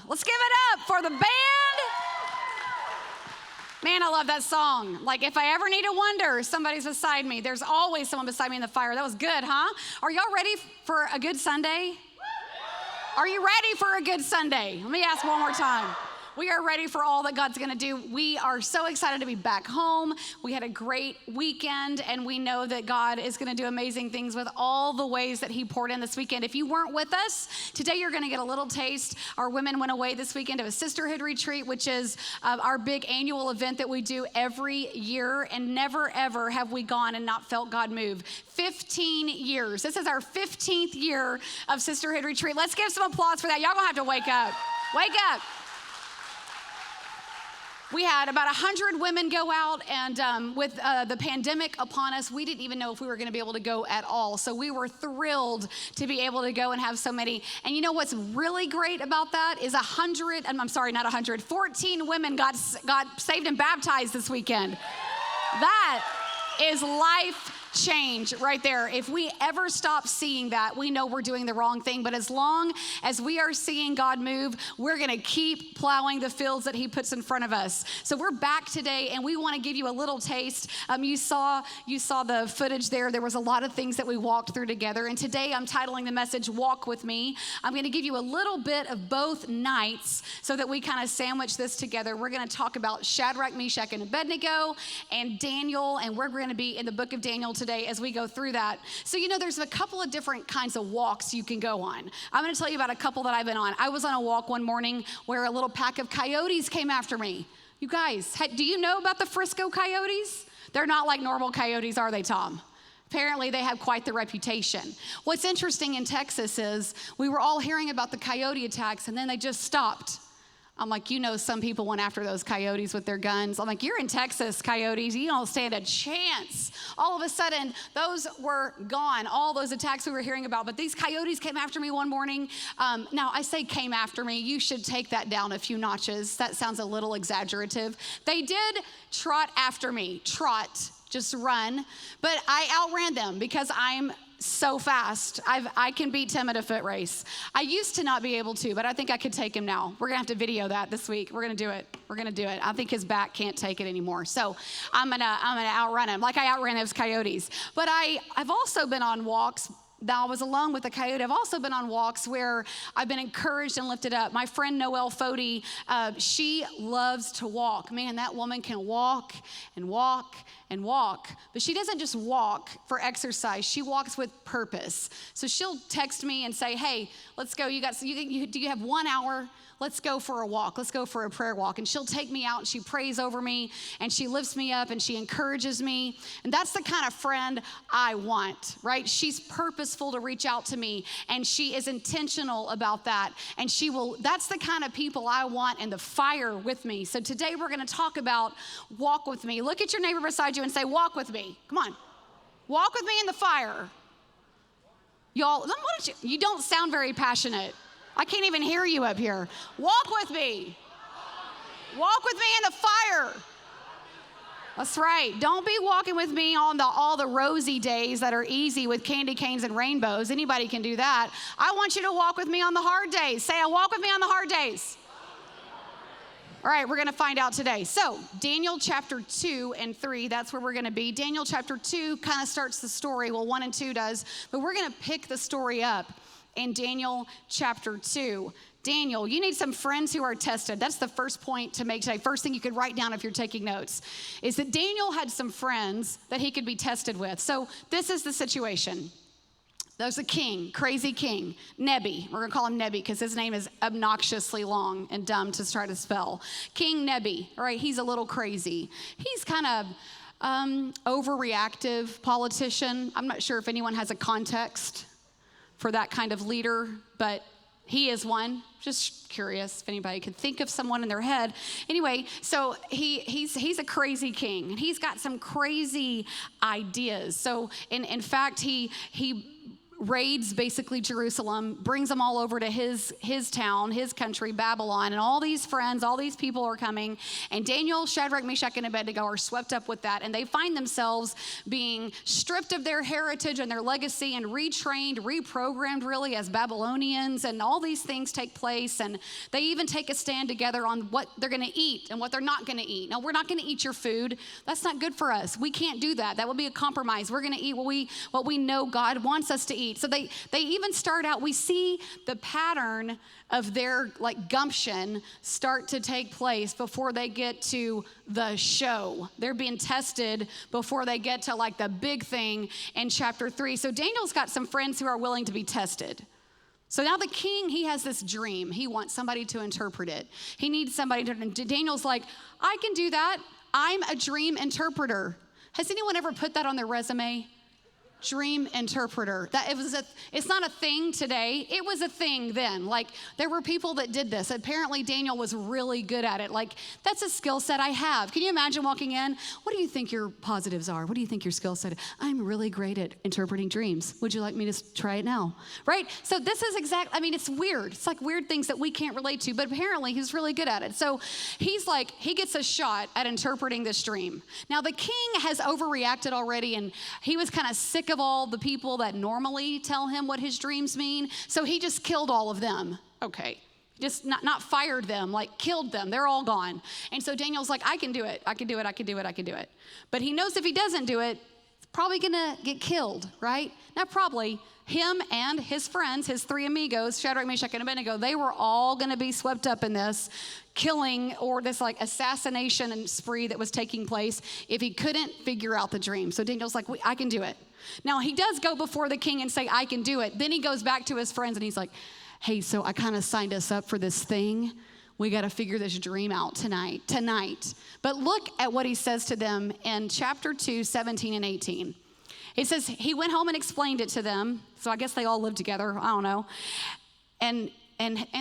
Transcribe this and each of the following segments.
Let's give it up for the band. Man, I love that song. Like, if I ever need a wonder, somebody's beside me. There's always someone beside me in the fire. That was good, huh? Are y'all ready for a good Sunday? Are you ready for a good Sunday? Let me ask one more time. We are ready for all that God's gonna do. We are so excited to be back home. We had a great weekend, and we know that God is gonna do amazing things with all the ways that He poured in this weekend. If you weren't with us, today you're gonna get a little taste. Our women went away this weekend to a Sisterhood retreat, which is our big annual event that we do every year, and never ever have we gone and not felt God move. 15 years. This is our 15th year of Sisterhood retreat. Let's give some applause for that. Y'all gonna have to wake up. Wake up. We had about 100 women go out, and with the pandemic upon us, we didn't even know if we were going to be able to go at all. So we were thrilled to be able to go and have so many. And you know what's really great about that is 14 women got saved and baptized this weekend. That is life change right there. If we ever stop seeing that, we know we're doing the wrong thing. But as long as we are seeing God move, we're going to keep plowing the fields that He puts in front of us. So we're back today, and we want to give you a little taste. You saw the footage there. There was a lot of things that we walked through together. And today I'm titling the message, Walk With Me. I'm going to give you a little bit of both nights so that we kind of sandwich this together. We're going to talk about Shadrach, Meshach, and Abednego, and Daniel, and we're going to be in the book of Daniel today as we go through that. So, there's a couple of different kinds of walks you can go on. I'm going to tell you about a couple that I've been on. I was on a walk one morning where a little pack of coyotes came after me. You guys, do you know about the Frisco coyotes? They're not like normal coyotes, are they, Tom? Apparently, they have quite the reputation. What's interesting in Texas is we were all hearing about the coyote attacks, and then they just stopped. I'm like, some people went after those coyotes with their guns. I'm like, you're in Texas, coyotes. You don't stand a chance. All of a sudden, those were gone, all those attacks we were hearing about. But these coyotes came after me one morning. Now, I say came after me. You should take that down a few notches. That sounds a little exaggerative. They did trot after me. Trot, just run. But I outran them because I'm so fast. I can beat Tim at a foot race. I used to not be able to, but I think I could take him now. We're gonna have to video that this week. We're gonna do it. I think his back can't take it anymore. So I'm gonna outrun him like I outran those coyotes. But I've also been on walks. Now I was alone with a coyote. I've also been on walks where I've been encouraged and lifted up. My friend Noelle Fody, she loves to walk. Man, that woman can walk and walk and walk. But she doesn't just walk for exercise. She walks with purpose. So she'll text me and say, hey, let's go. Do you have 1 hour? Let's go for a walk. Let's go for a prayer walk. And she'll take me out and she prays over me and she lifts me up and she encourages me. And that's the kind of friend I want, right? She's purposeful to reach out to me and she is intentional about that. And that's the kind of people I want in the fire with me. So today we're going to talk about walk with me. Look at your neighbor beside you and say, walk with me. Come on. Walk with me in the fire. Y'all, you don't sound very passionate. I can't even hear you up here. Walk with me. Walk with me in the fire. That's right. Don't be walking with me on all the rosy days that are easy with candy canes and rainbows. Anybody can do that. I want you to walk with me on the hard days. Say, walk with me on the hard days. All right, we're going to find out today. So, Daniel chapter 2 and 3, that's where we're going to be. Daniel chapter 2 kind of starts the story. Well, 1 and 2 does. But we're going to pick the story up in Daniel chapter 2. Daniel, you need some friends who are tested. That's the first point to make today. First thing you could write down if you're taking notes is that Daniel had some friends that he could be tested with. So this is the situation. There's a king, crazy king, Nebi. We're going to call him Nebi because his name is obnoxiously long and dumb to try to spell. King Nebi, all right, he's a little crazy. He's kind of overreactive politician. I'm not sure if anyone has a context for that kind of leader, but he is one. Just curious if anybody could think of someone in their head. Anyway, so he's a crazy king, and he's got some crazy ideas. So in fact, he raids basically Jerusalem, brings them all over to his town, his country, Babylon, and all these friends, all these people are coming, and Daniel, Shadrach, Meshach, and Abednego are swept up with that, and they find themselves being stripped of their heritage and their legacy and retrained, reprogrammed really as Babylonians, and all these things take place, and they even take a stand together on what they're going to eat and what they're not going to eat. Now, we're not going to eat your food. That's not good for us. We can't do that. That would be a compromise. We're going to eat what we know God wants us to eat. So they even start out, we see the pattern of their like gumption start to take place before they get to the show. They're being tested before they get to like the big thing in chapter 3. So Daniel's got some friends who are willing to be tested. So now the king, he has this dream. He wants somebody to interpret it. He needs somebody to, Daniel's like, I can do that. I'm a dream interpreter. Has anyone ever put that on their resume? Dream interpreter. It's not a thing today. It was a thing then. Like there were people that did this. Apparently Daniel was really good at it. Like that's a skill set I have. Can you imagine walking in? What do you think your positives are? What do you think your skill set is? I'm really great at interpreting dreams. Would you like me to try it now? Right? So this is it's weird. It's like weird things that we can't relate to, but apparently he's really good at it. So he's like, he gets a shot at interpreting this dream. Now the king has overreacted already, and he was kind of sick of all the people that normally tell him what his dreams mean. So he just killed all of them. Okay. Just not fired them, like killed them. They're all gone. And so Daniel's like, I can do it. I can do it. I can do it. I can do it. But he knows if he doesn't do it, it's probably going to get killed, right? Not probably. Him and his friends, his three amigos, Shadrach, Meshach, and Abednego, they were all going to be swept up in this killing or this like assassination and spree that was taking place if he couldn't figure out the dream. So Daniel's like, I can do it. Now, he does go before the king and say, I can do it. Then he goes back to his friends and he's like, hey, so I kind of signed us up for this thing. We got to figure this dream out tonight. But look at what he says to them in chapter 2, 17 and 18. It says, he went home and explained it to them. So I guess they all lived together. I don't know. And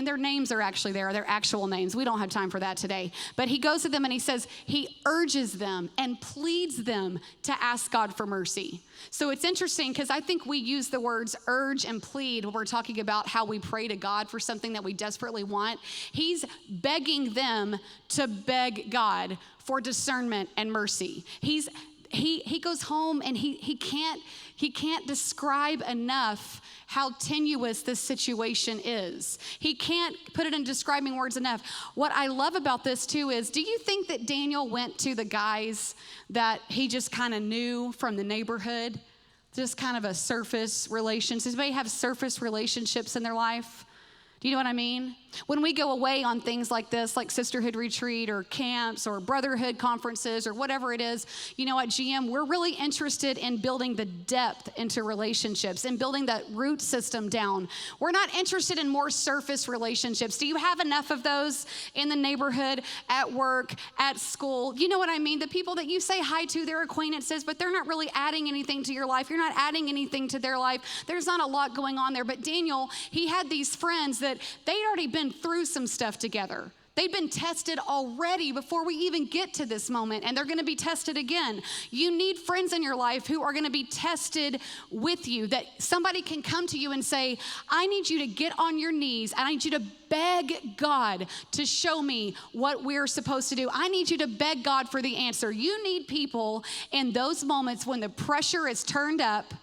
their names are actually there, their actual names. We don't have time for that today. But he goes to them and he says, he urges them and pleads them to ask God for mercy. So it's interesting because I think we use the words urge and plead when we're talking about how we pray to God for something that we desperately want. He's begging them to beg God for discernment and mercy. He goes home and he can't describe enough how tenuous this situation is. He can't put it in describing words enough. What I love about this too is, do you think that Daniel went to the guys that he just kind of knew from the neighborhood? Just kind of a surface relationship. Does anybody have surface relationships in their life? Do you know what I mean? When we go away on things like this, like Sisterhood retreat or camps or brotherhood conferences or whatever it is, you know, at GM, we're really interested in building the depth into relationships and building that root system down. We're not interested in more surface relationships. Do you have enough of those in the neighborhood, at work, at school? You know what I mean? The people that you say hi to, they're acquaintances, but they're not really adding anything to your life. You're not adding anything to their life. There's not a lot going on there. But Daniel, he had these friends that they'd already been through some stuff together. They'd been tested already before we even get to this moment, and they're going to be tested again. You need friends in your life who are going to be tested with you, that somebody can come to you and say, I need you to get on your knees. I need you to beg God to show me what we're supposed to do. I need you to beg God for the answer. You need people in those moments when the pressure is turned up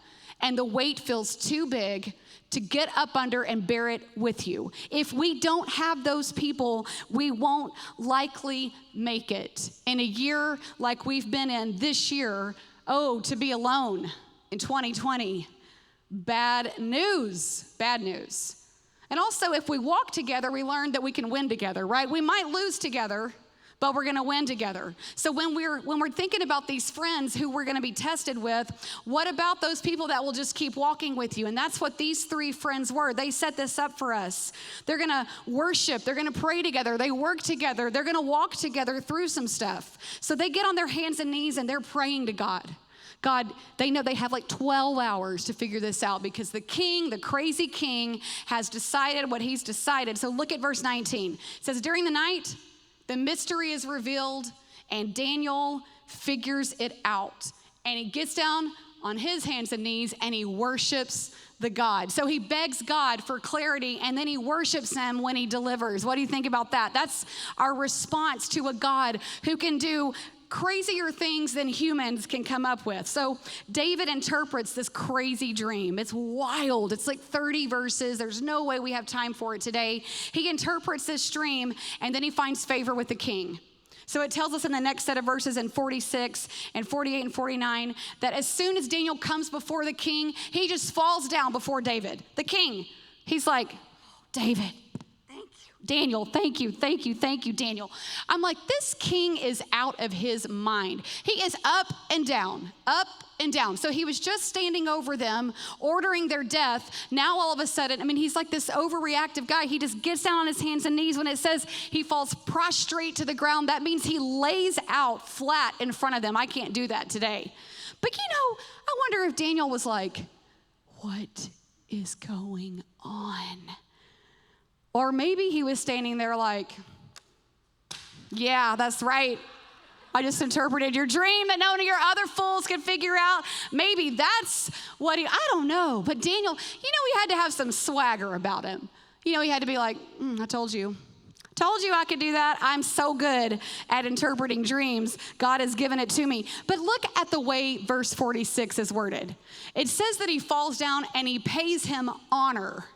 and the weight feels too big to get up under and bear it with you. If we don't have those people, we won't likely make it. In a year like we've been in this year, to be alone in 2020, bad news. And also, if we walk together, we learn that we can win together, right? We might lose together, but we're gonna win together. So when we're thinking about these friends who we're gonna be tested with, what about those people that will just keep walking with you? And that's what these three friends were. They set this up for us. They're gonna worship, they're gonna pray together, they work together, they're gonna walk together through some stuff. So they get on their hands and knees and they're praying to God. God, they know they have like 12 hours to figure this out because the king, the crazy king, has decided what he's decided. So look at verse 19. It says, during the night, the mystery is revealed, and Daniel figures it out. And he gets down on his hands and knees, and he worships the God. So he begs God for clarity, and then he worships him when he delivers. What do you think about that? That's our response to a God who can do crazier things than humans can come up with. So David interprets this crazy dream. It's wild. It's like 30 verses. There's no way we have time for it today. He interprets this dream, and then he finds favor with the king. So it tells us in the next set of verses in 46 and 48 and 49 that as soon as Daniel comes before the king, he just falls down before David, the king. He's like, David, Daniel, thank you, Daniel. I'm like, this king is out of his mind. He is up and down, up and down. So he was just standing over them, ordering their death. Now all of a sudden, he's like this overreactive guy. He just gets down on his hands and knees. When it says he falls prostrate to the ground, that means he lays out flat in front of them. I can't do that today. But I wonder if Daniel was like, what is going on? Or maybe he was standing there like, yeah, that's right. I just interpreted your dream that none of your other fools could figure out. Maybe that's what I don't know. But Daniel, he had to have some swagger about him. He had to be like, I told you I could do that. I'm so good at interpreting dreams. God has given it to me. But look at the way verse 46 is worded. It says that he falls down and he pays him honor.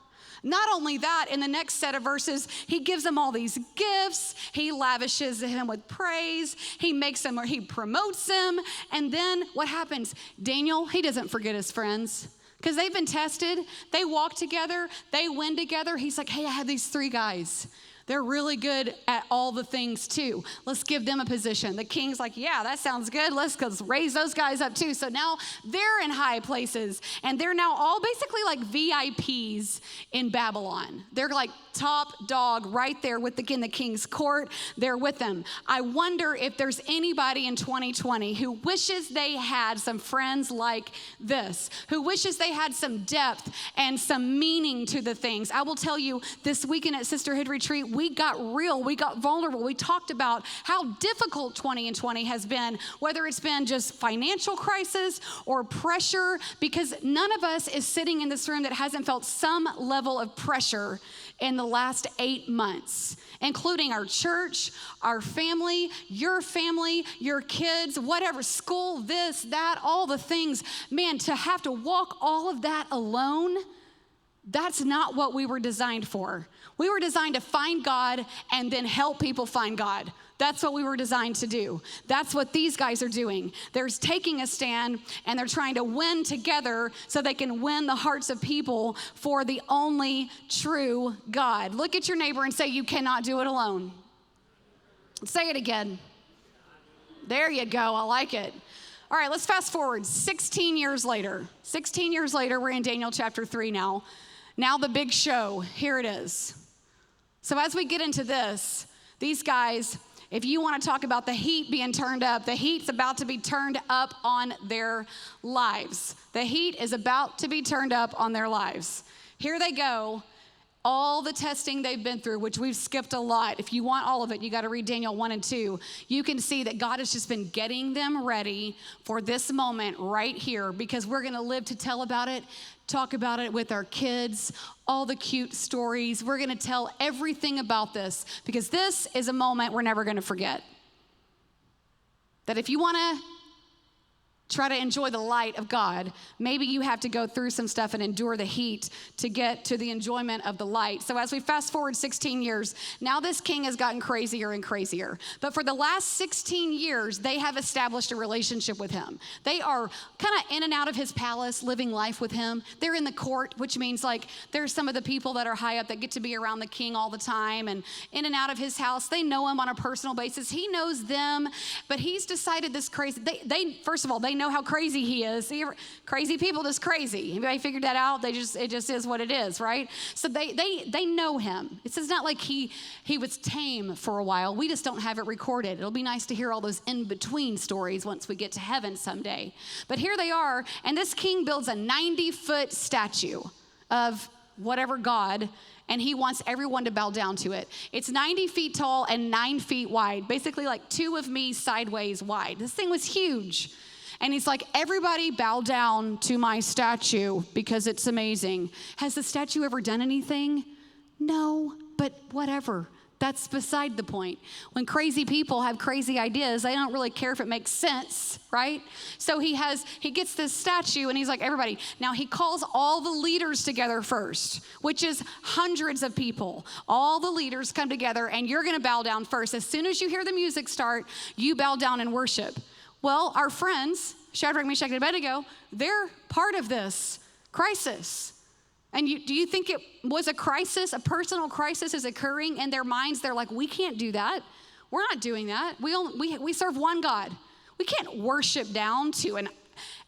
Not only that, in the next set of verses, he gives them all these gifts. He lavishes him with praise. He makes him, or he promotes him. And then what happens? Daniel, he doesn't forget his friends because they've been tested. They walk together. They win together. He's like, hey, I have these 3 guys. They're really good at all the things too. Let's give them a position. The king's like, yeah, that sounds good. Let's raise those guys up too. So now they're in high places, and they're now all basically like VIPs in Babylon. They're like top dog right there with the king's court. They're with them. I wonder if there's anybody in 2020 who wishes they had some friends like this, who wishes they had some depth and some meaning to the things. I will tell you, this weekend at Sisterhood Retreat, we got real, we got vulnerable. We talked about how difficult 2020 has been, whether it's been just financial crisis or pressure, because none of us is sitting in this room that hasn't felt some level of pressure in the last 8 months, including our church, our family, your kids, whatever, school, this, that, all the things. Man, to have to walk all of that alone, that's not what we were designed for. We were designed to find God and then help people find God. That's what we were designed to do. That's what these guys are doing. They're taking a stand, and they're trying to win together so they can win the hearts of people for the only true God. Look at your neighbor and say, you cannot do it alone. Say it again. There you go. I like it. All right, let's fast forward 16 years later. 16 years later, we're in Daniel chapter 3 now. Now the big show. Here it is. So as we get into this, these guys, if you want to talk about the heat being turned up, the heat's about to be turned up on their lives. The heat is about to be turned up on their lives. Here they go. All the testing they've been through, which we've skipped a lot. If you want all of it, you got to read Daniel 1 and 2. You can see that God has just been getting them ready for this moment right here, because we're going to live to tell about it, talk about it with our kids, all the cute stories. We're going to tell everything about this, because this is a moment we're never going to forget. That if you want to try to enjoy the light of God, maybe you have to go through some stuff and endure the heat to get to the enjoyment of the light. So as we fast forward 16 years, now this king has gotten crazier and crazier. But for the last 16 years, they have established a relationship with him. They are kind of in and out of his palace, living life with him. They're in the court, which means like there's some of the people that are high up that get to be around the king all the time and in and out of his house. They know him on a personal basis. He knows them, but he's decided this crazy, they first of all, they know how crazy he is. Crazy people just crazy. Anybody figured that out? It just is what it is, right? So they know him. It's not like he was tame for a while. We just don't have it recorded. It'll be nice to hear all those in-between stories once we get to heaven someday. But here they are, and this king builds a 90-foot statue of whatever god, and he wants everyone to bow down to it. It's 90 feet tall and 9 feet wide, basically like 2 of me sideways wide. This thing was huge. And he's like, everybody bow down to my statue because it's amazing. Has the statue ever done anything? No, but whatever. That's beside the point. When crazy people have crazy ideas, they don't really care if it makes sense, right? So he gets this statue and he's like, everybody. Now he calls all the leaders together first, which is hundreds of people. All the leaders come together and you're gonna bow down first. As soon as you hear the music start, you bow down and worship. Well, our friends, Shadrach, Meshach, and Abednego, they're part of this crisis. And do you think it was a crisis, a personal crisis is occurring in their minds? They're like, we can't do that. We're not doing that. We serve one God. We can't worship down to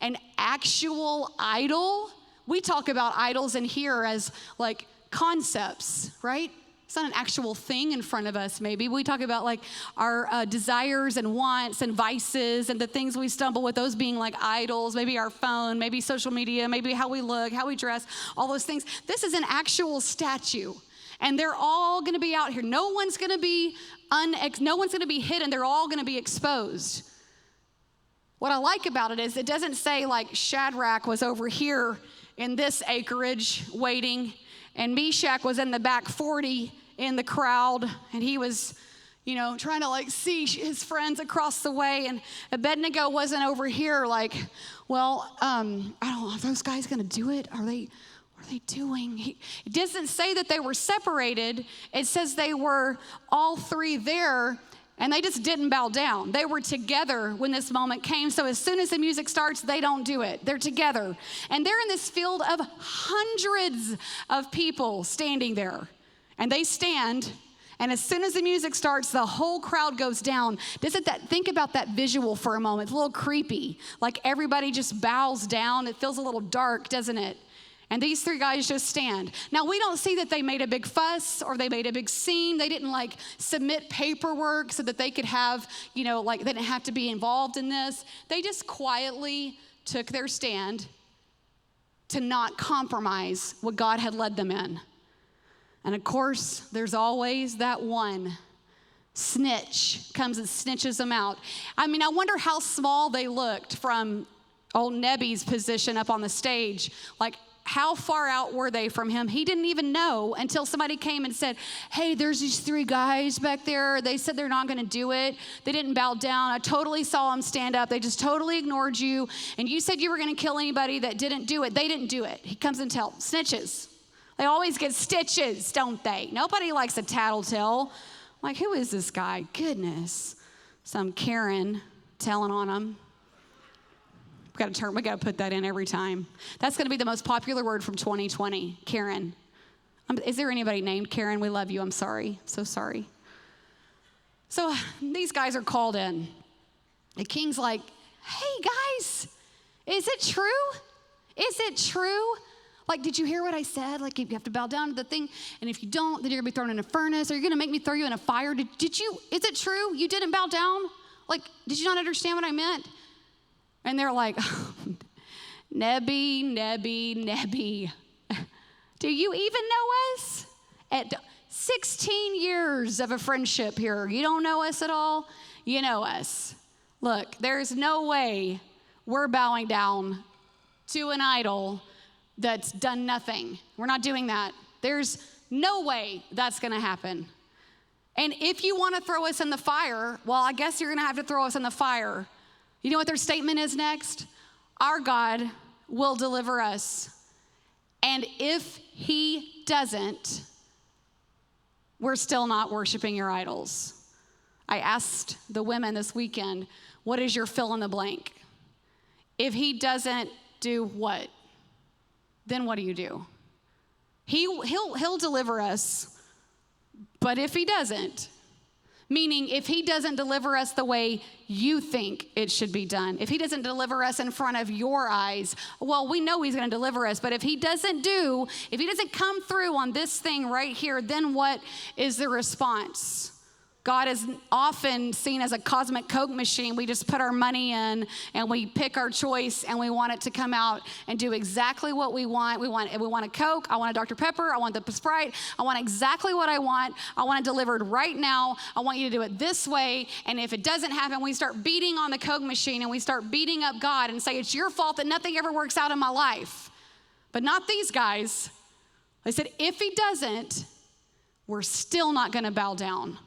an actual idol. We talk about idols in here as like concepts, right? It's not an actual thing in front of us, maybe. We talk about like our desires and wants and vices and the things we stumble with, those being like idols, maybe our phone, maybe social media, maybe how we look, how we dress, all those things. This is an actual statue. And they're all gonna be out here. No one's gonna be hidden. They're all gonna be exposed. What I like about it is it doesn't say like Shadrach was over here in this acreage waiting, and Meshach was in the back 40 in the crowd, and he was, trying to like see his friends across the way, and Abednego wasn't over here like, well, I don't know, are those guys gonna do it? What are they doing? It doesn't say that they were separated. It says they were all three there, and they just didn't bow down. They were together when this moment came. So as soon as the music starts, they don't do it. They're together. And they're in this field of hundreds of people standing there. And they stand, and as soon as the music starts, the whole crowd goes down. Think about that visual for a moment. It's a little creepy. Like everybody just bows down. It feels a little dark, doesn't it? And these three guys just stand. Now, we don't see that they made a big fuss or they made a big scene. They didn't like submit paperwork so that they could have, they didn't have to be involved in this. They just quietly took their stand to not compromise what God had led them in. And of course, there's always that one snitch comes and snitches them out. I wonder how small they looked from old Nebi's position up on the stage. Like, how far out were they from him? He didn't even know until somebody came and said, hey, there's these three guys back there. They said they're not gonna do it. They didn't bow down. I totally saw them stand up. They just totally ignored you. And you said you were gonna kill anybody that didn't do it. They didn't do it. He comes and tells, snitches. They always get stitches, don't they? Nobody likes a tattletale. Like, who is this guy? Goodness. Some Karen telling on him. We got to put that in every time. That's going to be the most popular word from 2020, Karen. Is there anybody named Karen? We love you. I'm sorry. So sorry. So these guys are called in. The king's like, hey, guys, is it true? Is it true? Like, did you hear what I said? Like, you have to bow down to the thing, and if you don't, then you're going to be thrown in a furnace. Are you going to make me throw you in a fire? Is it true? You didn't bow down? Like, did you not understand what I meant? And they're like, Nebi. Do you even know us? At 16 years of a friendship here. You don't know us at all? You know us. Look, there's no way we're bowing down to an idol that's done nothing. We're not doing that. There's no way that's gonna happen. And if you wanna throw us in the fire, well, I guess you're gonna have to throw us in the fire. You know what their statement is next? Our God will deliver us. And if he doesn't, we're still not worshiping your idols. I asked the women this weekend, what is your fill in the blank? If he doesn't do what? Then what do you do? He'll deliver us, but if he doesn't, meaning if he doesn't deliver us the way you think it should be done, if he doesn't deliver us in front of your eyes, well, we know he's gonna deliver us, but if he doesn't come through on this thing right here, then what is the response? God is often seen as a cosmic Coke machine. We just put our money in and we pick our choice and we want it to come out and do exactly what we want. We want a Coke. I want a Dr. Pepper. I want the Sprite. I want exactly what I want. I want it delivered right now. I want you to do it this way. And if it doesn't happen, we start beating on the Coke machine and we start beating up God and say, it's your fault that nothing ever works out in my life. But not these guys. They said, if he doesn't, we're still not going to bow down.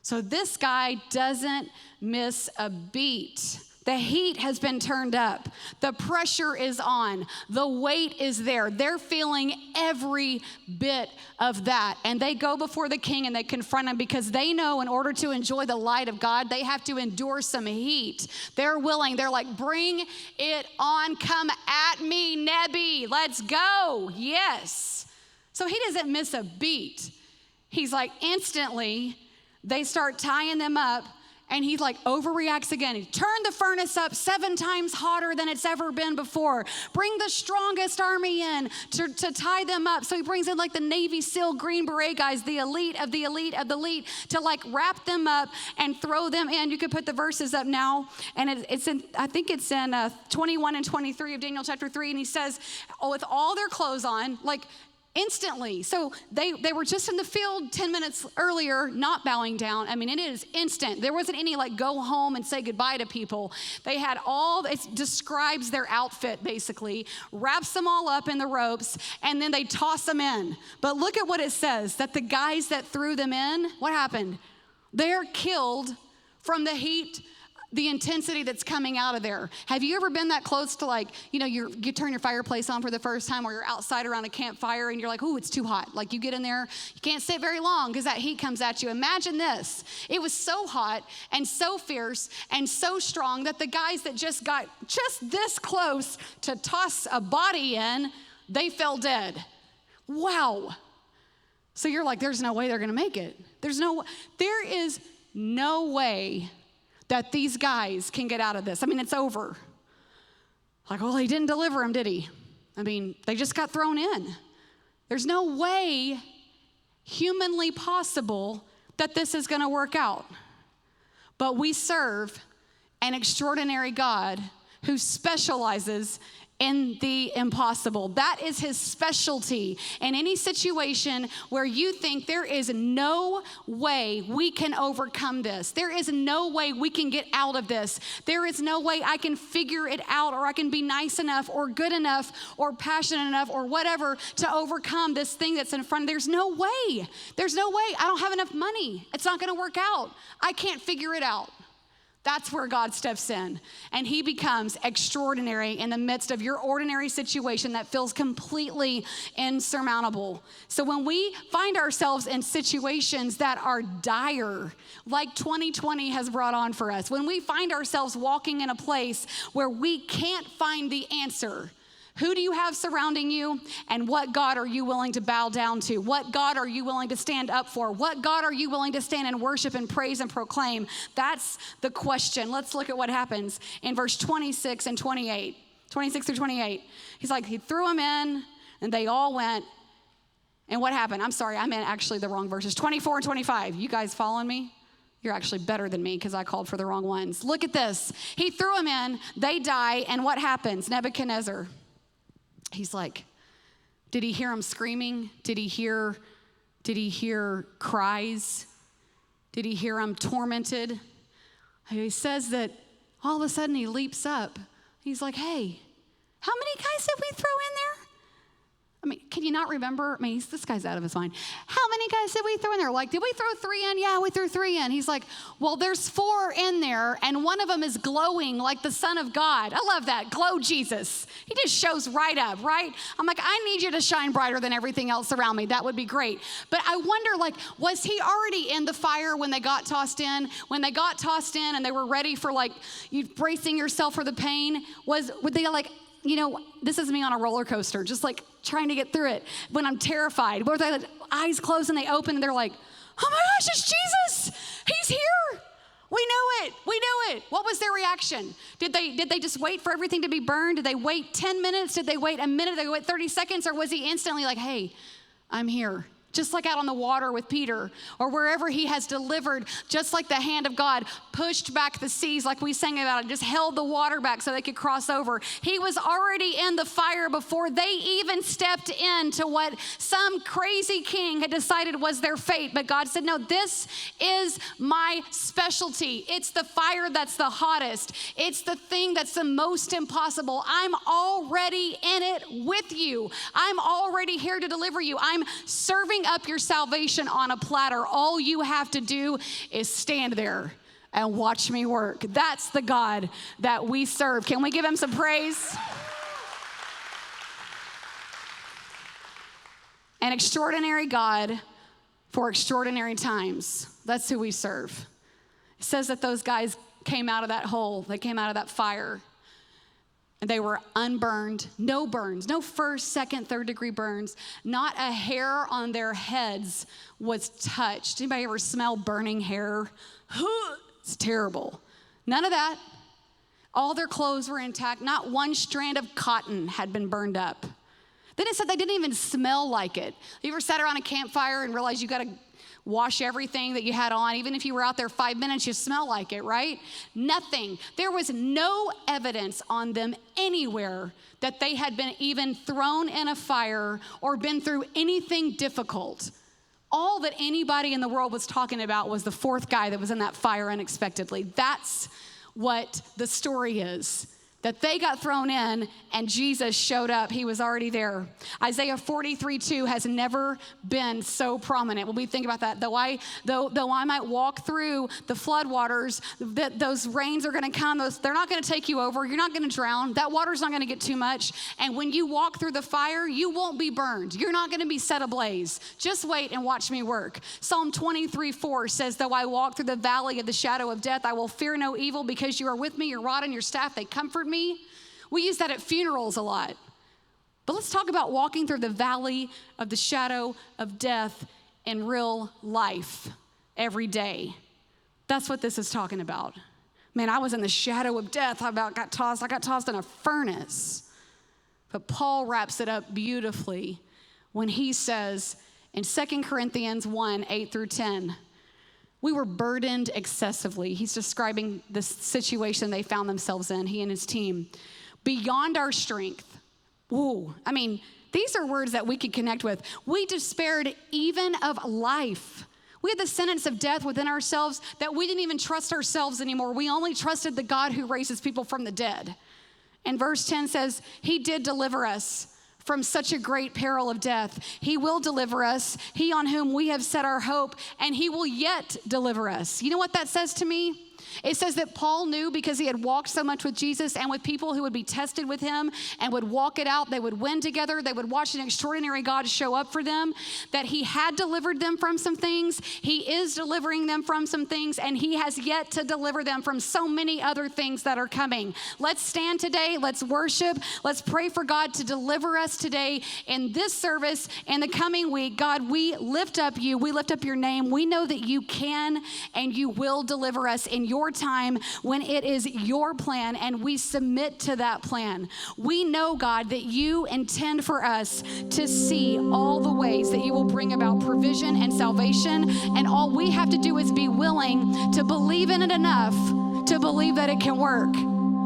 So this guy doesn't miss a beat. The heat has been turned up. The pressure is on. The weight is there. They're feeling every bit of that. And they go before the king and they confront him because they know in order to enjoy the light of God, they have to endure some heat. They're willing. They're like, bring it on. Come at me, Nebi. Let's go. Yes. So he doesn't miss a beat. He's like, instantly, they start tying them up, and he like overreacts again. He turned the furnace up 7 times hotter than it's ever been before. Bring the strongest army in to tie them up. So he brings in like the Navy SEAL Green Beret guys, the elite of the elite of the elite, to like wrap them up and throw them in. You could put the verses up now, and it's in, I think it's in 21 and 23 of Daniel chapter 3, and he says, with all their clothes on, like, instantly. So they were just in the field 10 minutes earlier, not bowing down. I mean, it is instant. There wasn't any like go home and say goodbye to people. They had it describes their outfit basically, wraps them all up in the ropes, and then they toss them in. But look at what it says, that the guys that threw them in, what happened? They're killed from the heat, the intensity that's coming out of there. Have you ever been that close to like, you turn your fireplace on for the first time, or you're outside around a campfire and you're like, oh, it's too hot. Like you get in there, you can't sit very long because that heat comes at you. Imagine this. It was so hot and so fierce and so strong that the guys that just got just this close to toss a body in, they fell dead. Wow. So you're like, there's no way they're going to make it. There is no way that these guys can get out of this. I mean, it's over. Like, well, he didn't deliver him, did he? I mean, they just got thrown in. There's no way humanly possible that this is going to work out. But we serve an extraordinary God who specializes in the impossible. That is his specialty. In any situation where you think there is no way we can overcome this, there is no way we can get out of this, there is no way I can figure it out, or I can be nice enough or good enough or passionate enough or whatever to overcome this thing that's in front of me. There's no way. There's no way. I don't have enough money. It's not going to work out. I can't figure it out. That's where God steps in, and he becomes extraordinary in the midst of your ordinary situation that feels completely insurmountable. So when we find ourselves in situations that are dire, like 2020 has brought on for us, when we find ourselves walking in a place where we can't find the answer, who do you have surrounding you, and what God are you willing to bow down to? What God are you willing to stand up for? What God are you willing to stand and worship and praise and proclaim? That's the question. Let's look at what happens in verse 26 and 28. 26 through 28. He's like, he threw them in, and they all went. And what happened? I'm sorry, I meant actually the wrong verses. 24 and 25. You guys following me? You're actually better than me because I called for the wrong ones. Look at this. He threw them in, they die, and what happens? Nebuchadnezzar, he's like, did he hear him screaming? Did he hear cries? Did he hear him tormented? He says that all of a sudden he leaps up. He's like, hey, how many guys did we throw in there? I mean, can you not remember? I mean, this guy's out of his mind. How many guys did we throw in there? Like, did we throw 3 in? Yeah, we threw 3 in. He's like, well, there's 4 in there, and one of them is glowing like the Son of God. I love that. Glow Jesus. He just shows right up, right? I'm like, I need you to shine brighter than everything else around me. That would be great. But I wonder, like, was he already in the fire when they got tossed in? When they got tossed in and they were ready for, like, you bracing yourself for the pain, would they, like, this is me on a roller coaster, just like trying to get through it when I'm terrified. Where their eyes close and they open and they're like, oh my gosh, it's Jesus. He's here. We knew it. We knew it. What was their reaction? Did they just wait for everything to be burned? Did they wait 10 minutes? Did they wait a minute? Did they wait 30 seconds? Or was he instantly like, hey, I'm here. just like out on the water with Peter, or wherever he has delivered, just like the hand of God pushed back the seas like we sang about it, just held the water back so they could cross over. He was already in the fire before they even stepped into what some crazy king had decided was their fate. But God said, no, this is my specialty. It's the fire that's the hottest. It's the thing that's the most impossible. I'm already in it with you. I'm already here to deliver you. I'm serving up your salvation on a platter. All you have to do is stand there and watch me work. That's the God that we serve. Can we give him some praise? An extraordinary God for extraordinary times. That's who we serve. It says that those guys came out of that hole. They came out of that fire. And they were unburned, no burns, no first, second, third degree burns. Not a hair on their heads was touched. Anybody ever smell burning hair? It's terrible. None of that. All their clothes were intact. Not one strand of cotton had been burned up. Then it said they didn't even smell like it. You ever sat around a campfire and realized you got to wash everything that you had on? Even if you were out there 5 minutes, you smell like it, right? Nothing. There was no evidence on them anywhere that they had been even thrown in a fire or been through anything difficult. All that anybody in the world was talking about was the fourth guy that was in that fire unexpectedly. That's what the story is. That they got thrown in and Jesus showed up. He was already there. Isaiah 43:2 has never been so prominent. When we think about that, though I might walk through the flood waters, those rains are going to come. They're not going to take you over. You're not going to drown. That water's not going to get too much. And when you walk through the fire, you won't be burned. You're not going to be set ablaze. Just wait and watch me work. Psalm 23:4 says, though I walk through the valley of the shadow of death, I will fear no evil because you are with me. Your rod and your staff, they comfort me. We use that at funerals a lot. But let's talk about walking through the valley of the shadow of death in real life every day. That's what this is talking about. Man, I was in the shadow of death. I got tossed in a furnace. But Paul wraps it up beautifully when he says in 2 Corinthians 1:8-10, we were burdened excessively. He's describing the situation they found themselves in, he and his team. Beyond our strength. Whoa, I mean, these are words that we could connect with. We despaired even of life. We had the sentence of death within ourselves that we didn't even trust ourselves anymore. We only trusted the God who raises people from the dead. And verse 10 says, he did deliver us from such a great peril of death. He will deliver us, he on whom we have set our hope, and he will yet deliver us. You know what that says to me? It says that Paul knew because he had walked so much with Jesus and with people who would be tested with him and would walk it out. They would win together. They would watch an extraordinary God show up for them, that he had delivered them from some things. He is delivering them from some things, and he has yet to deliver them from so many other things that are coming. Let's stand today. Let's worship. Let's pray for God to deliver us today in this service in the coming week. God, we lift up you. We lift up your name. We know that you can and you will deliver us in your time when it is your plan, and we submit to that plan. We know, God, that you intend for us to see all the ways that you will bring about provision and salvation, and all we have to do is be willing to believe in it enough to believe that it can work.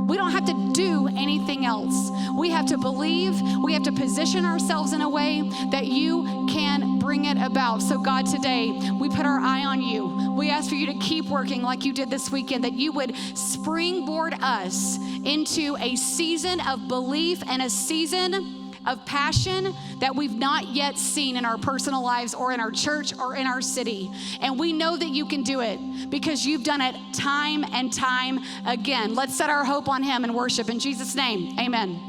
We don't have to do anything else. We have to believe. We have to position ourselves in a way that you can bring it about. So God, today we put our eye on you. We ask for you to keep working like you did this weekend, that you would springboard us into a season of belief and a season of passion that we've not yet seen in our personal lives or in our church or in our city. And we know that you can do it because you've done it time and time again. Let's set our hope on him and worship in Jesus' name. Amen.